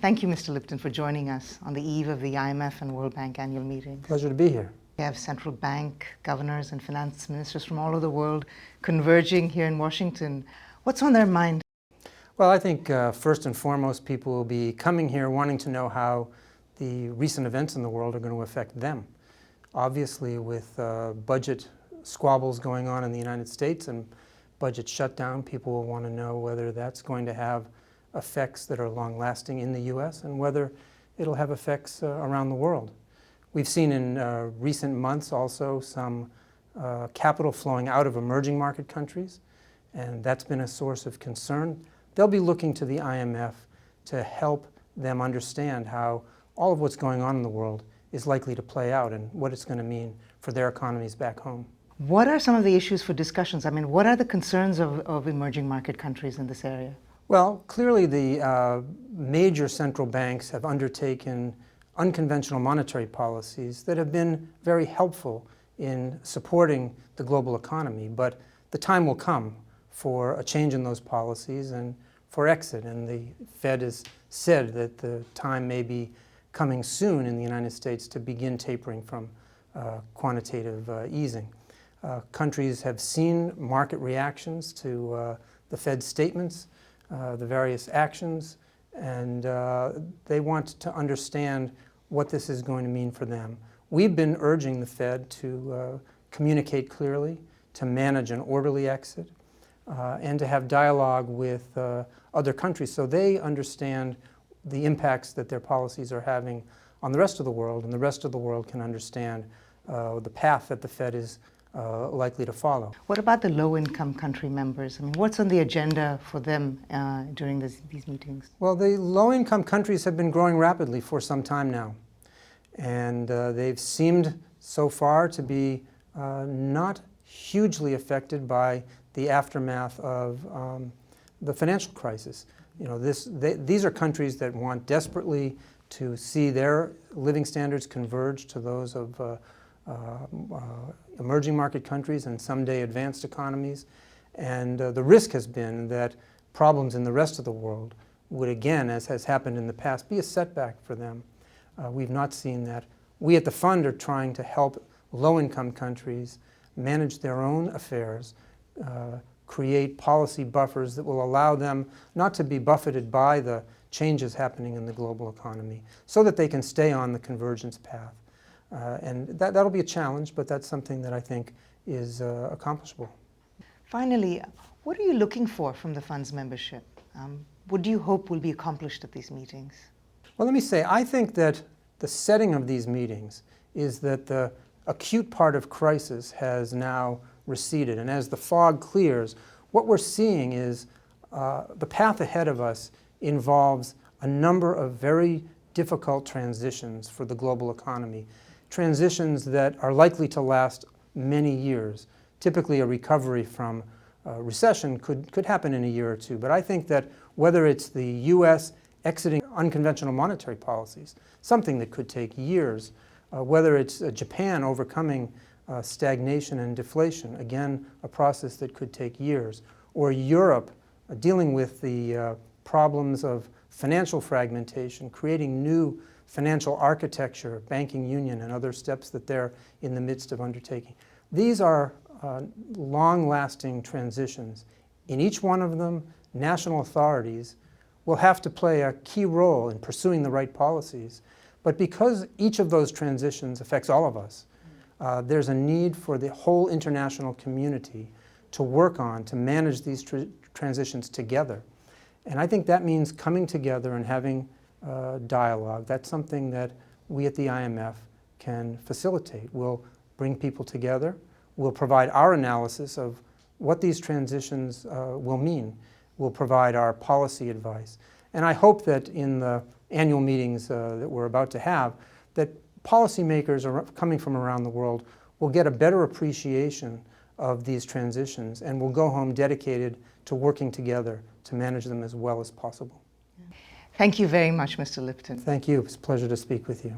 Thank you, Mr. Lipton, for joining us on the eve of the IMF and World Bank annual meetings. Pleasure to be here. We have central bank governors and finance ministers from all over the world converging here in Washington. What's on their mind? Well, I think first and foremost, people will be coming here wanting to know how the recent events in the world are going to affect them. Obviously, with budget squabbles going on in the United States and budget shutdown, people will want to know whether that's going to have effects that are long-lasting in the U.S. and whether it'll have effects around the world. We've seen in recent months also some capital flowing out of emerging market countries, and that's been a source of concern. They'll be looking to the IMF to help them understand how all of what's going on in the world is likely to play out and what it's going to mean for their economies back home. What are some of the issues for discussions? I mean, what are the concerns of emerging market countries in this area? Well, clearly the major central banks have undertaken unconventional monetary policies that have been very helpful in supporting the global economy, but the time will come for a change in those policies and for exit, and the Fed has said that the time may be coming soon in the United States to begin tapering from quantitative easing. Countries have seen market reactions to the Fed's statements, the various actions, and they want to understand what this is going to mean for them. We've been urging the Fed to communicate clearly, to manage an orderly exit, and to have dialogue with other countries so they understand the impacts that their policies are having on the rest of the world, and the rest of the world can understand the path that the Fed is likely to follow. What about the low-income country members? I mean, what's on the agenda for them during these meetings? Well, the low-income countries have been growing rapidly for some time now, and they've seemed so far to be not hugely affected by the aftermath of the financial crisis. You know, these are countries that want desperately to see their living standards converge to those of emerging market countries and someday advanced economies. And the risk has been that problems in the rest of the world would again, as has happened in the past, be a setback for them. We've not seen that. We at the fund are trying to help low-income countries manage their own affairs, create policy buffers that will allow them not to be buffeted by the changes happening in the global economy so that they can stay on the convergence path. And that'll be a challenge, but that's something that I think is accomplishable. Finally, what are you looking for from the fund's membership? What do you hope will be accomplished at these meetings? Well, let me say, I think that the setting of these meetings is that the acute part of crisis has now receded. And as the fog clears, what we're seeing is the path ahead of us involves a number of very difficult transitions for the global economy. Transitions that are likely to last many years. Typically a recovery from recession could happen in a year or two, but I think that whether it's the U.S. exiting unconventional monetary policies, something that could take years, whether it's Japan overcoming stagnation and deflation, again a process that could take years, or Europe dealing with the problems of financial fragmentation, creating new financial architecture, banking union, and other steps that they're in the midst of undertaking. These are long-lasting transitions. In each one of them, national authorities will have to play a key role in pursuing the right policies. But because each of those transitions affects all of us, there's a need for the whole international community to work on, to manage these transitions together. And I think that means coming together and having dialogue. That's something that we at the IMF can facilitate. We'll bring people together. We'll provide our analysis of what these transitions will mean. We'll provide our policy advice. And I hope that in the annual meetings that we're about to have, that policymakers coming from around the world will get a better appreciation of these transitions and will go home dedicated to working together to manage them as well as possible. Thank you very much, Mr. Lipton. Thank you. It's a pleasure to speak with you.